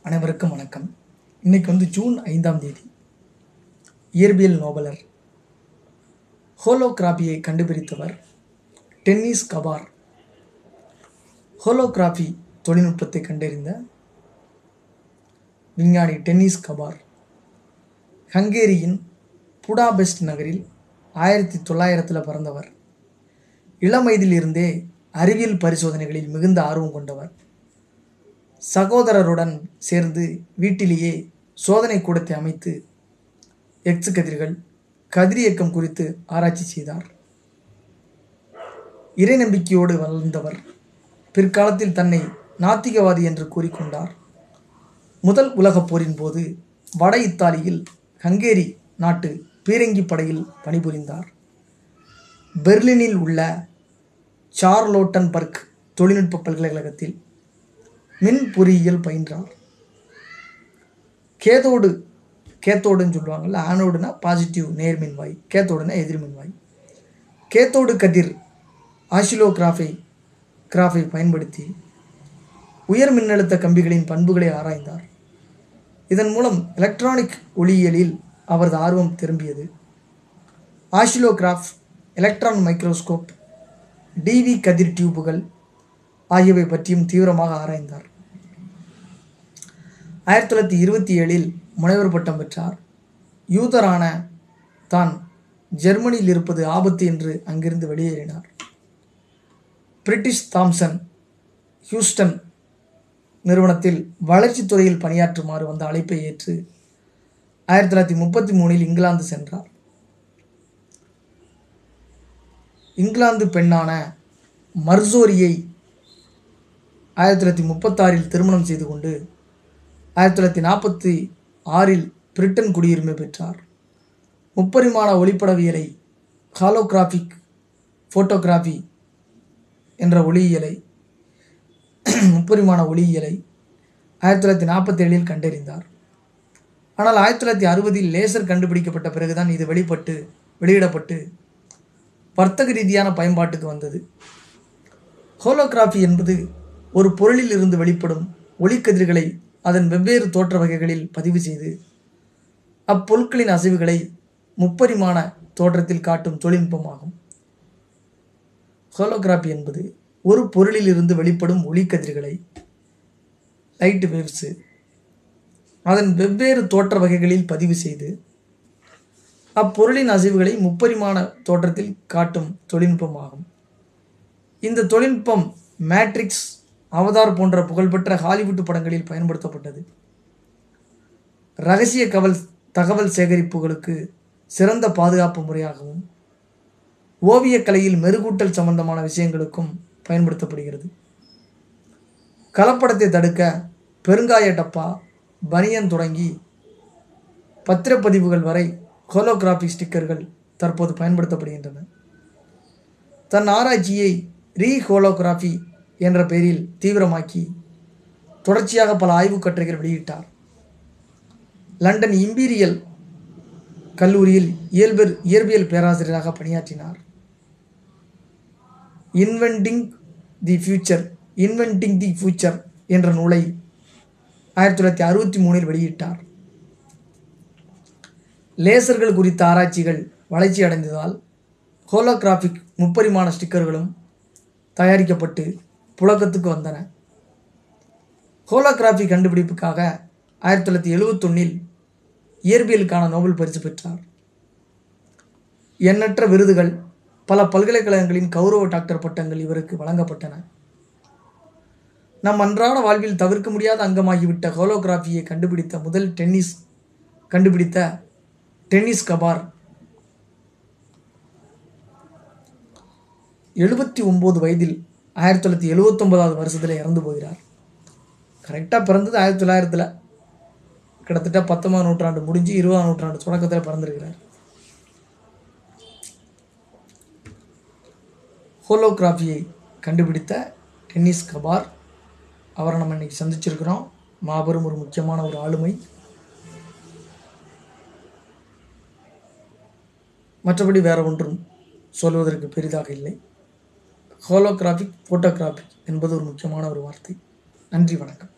அனைவருக்கும் வணக்கம். இன்னைக்கு ஜூன் 5ஆம் தேதி. இயற்பியல் நோபலர் ஹோலோகிராஃபியை கண்டுபிடித்தவர் டென்னிஸ் கபார். ஹோலோகிராஃபி தொழில்நுட்பத்தை கண்டறிந்த விஞ்ஞானி டென்னிஸ் கபார் ஹங்கேரியின் புடாபெஸ்ட் நகரில் 1900 பிறந்தவர். இளம் வயதிலிருந்தே அறிவியல் பரிசோதனைகளில் மிகுந்த ஆர்வம் கொண்டவர். சகோதரருடன் சேர்ந்து வீட்டிலேயே சோதனை கூடத்தை அமைத்து எக்ஸ் கதிர்கள், கதிரியக்கம் குறித்து ஆராய்ச்சி செய்தார். இறை நம்பிக்கையோடு வளர்ந்தவர் பிற்காலத்தில் தன்னை நாத்திகவாதி என்று கூறிக்கொண்டார். முதல் உலகப் போரின் போது வட இத்தாலியில் ஹங்கேரி நாட்டு பீரங்கி படையில் பணிபுரிந்தார். பெர்லினில் உள்ள சார்லோட்டன்பர்க் தொழில்நுட்ப பல்கலைக்கழகத்தில் மின் பொறியியல் பயின்றார். கேத்தோடுன்னு சொல்லுவாங்கள்ல, ஆனோடுனா பாசிட்டிவ் நேர்மின்வாய், கேத்தோடுனா எதிர்மின்வாய். கேத்தோடு கதிர் ஆசிலோகிராஃபை பயன்படுத்தி உயர் மின்னழுத்த கம்பிகளின் பண்புகளை ஆராய்ந்தார். இதன் மூலம் எலக்ட்ரானிக் ஒளியியலில் அவரது ஆர்வம் திரும்பியது. ஆசிலோகிராஃப், எலக்ட்ரான் மைக்ரோஸ்கோப், டிவி கதிர் டியூபுகள் ஆகியவை பற்றியும் தீவிரமாக ஆராய்ந்தார். 1927 முனைவர் பட்டம் பெற்றார். யூதரான தான் ஜெர்மனியில் இருப்பது ஆபத்து என்று அங்கிருந்து வெளியேறினார். பிரிட்டிஷ் தாம்சன் ஹியூஸ்டன் நிறுவனத்தில் வளர்ச்சித் துறையில் பணியாற்றுமாறு வந்த அழைப்பை ஏற்று 1933 இங்கிலாந்து சென்றார். இங்கிலாந்து பெண்ணான மர்சோரியை 1936 திருமணம் செய்து கொண்டு 1946 பிரிட்டன் குடியுரிமை பெற்றார். முப்பரிமாண ஒளிப்படவியலை, ஹாலோகிராஃபிக் ஃபோட்டோகிராஃபி என்ற முப்பரிமாண ஒளியியலை 1947 கண்டறிந்தார். ஆனால் 1960 லேசர் கண்டுபிடிக்கப்பட்ட பிறகுதான் இது வெளியிடப்பட்டு வர்த்தக ரீதியான பயன்பாட்டுக்கு வந்தது. ஹோலோகிராஃபி என்பது ஒரு பொருளில் இருந்து வெளிப்படும் ஒளிக்கதிர்களை அதன் வெவ்வேறு தோற்ற வகைகளில் பதிவு செய்து அப்பொருட்களின் அசைவுகளை முப்பரிமாண தோற்றத்தில் காட்டும் தொழில்நுட்பமாகும். ஹோலோகிராஃபி என்பது ஒரு பொருளில் இருந்து வெளிப்படும் ஒளிக்கதிர்களை, லைட் வேவ்ஸ், அதன் வெவ்வேறு தோற்ற வகைகளில் பதிவு செய்து அப்பொருளின் அசைவுகளை முப்பரிமாண தோற்றத்தில் காட்டும் தொழில்நுட்பமாகும். இந்த தொழில்நுட்பம் மேட்ரிக்ஸ், அவதார் போன்ற புகழ்பெற்ற ஹாலிவுட் படங்களில் பயன்படுத்தப்பட்டது. இரகசிய தகவல் சேகரிப்புகளுக்கு சிறந்த பாதுகாப்பு முறையாகவும் ஓவியக்கலையில் மெருகூட்டல் சம்பந்தமான விஷயங்களுக்கும் பயன்படுத்தப்படுகிறது. கலப்படத்தை தடுக்க பெருங்காய டப்பா, பனியன் தொடங்கி பத்திரப்பதிவுகள் வரை ஹோலோகிராஃபி ஸ்டிக்கர்கள் தற்போது பயன்படுத்தப்படுகின்றன. தன் ஆராய்ச்சியை ரீஹோலோகிராஃபி என்ற பெயரில் தீவிரமாக்கி தொடர்ச்சியாக பல ஆய்வுக் கட்டுரைகள் வெளியிட்டார். லண்டன் இம்பீரியல் கல்லூரியில் இயற்பியல் பேராசிரியராக பணியாற்றினார். இன்வென்டிங் தி ஃபியூச்சர் என்ற நூலை 1963 வெளியிட்டார். லேசர்கள் குறித்த ஆராய்ச்சிகள் வளர்ச்சி அடைந்ததால் ஹோலோகிராஃபிக் முப்பரிமாண ஸ்டிக்கர்களும் தயாரிக்கப்பட்டு புழக்கத்துக்கு வந்தன. ஹோலோகிராஃபி கண்டுபிடிப்புக்காக 1971 இயற்பியலுக்கான நோபல் பரிசு பெற்றார். எண்ணற்ற விருதுகள், பல பல்கலைக்கழகங்களின் கௌரவ டாக்டர் பட்டங்கள் இவருக்கு வழங்கப்பட்டன. நம் அன்றாட வாழ்வில் தவிர்க்க முடியாத அங்கமாகிவிட்ட ஹோலோகிராஃபியை கண்டுபிடித்த டென்னிஸ் கபார் 79 வயதில் 1979 வருஷத்தில் இறந்து போகிறார். கரெக்டாக பிறந்தது 1900, கிட்டத்தட்ட 19ஆம் நூற்றாண்டு முடிஞ்சு 20ஆம் நூற்றாண்டு தொடக்கத்தில் பிறந்திருக்கிறார். ஹோலோகிராஃபியை கண்டுபிடித்த டென்னிஸ் கபார் அவரை நம்ம இன்னைக்கு சந்திச்சிருக்கிறோம். மாபெரும் ஒரு முக்கியமான ஒரு ஆளுமை. மற்றபடி வேற ஒன்றும் சொல்வதற்கு பெரிதாக இல்லை. ஹோலோகிராஃபிக் ஃபோட்டோகிராஃபி என்பது ஒரு முக்கியமான ஒரு வார்த்தை. நன்றி, வணக்கம்.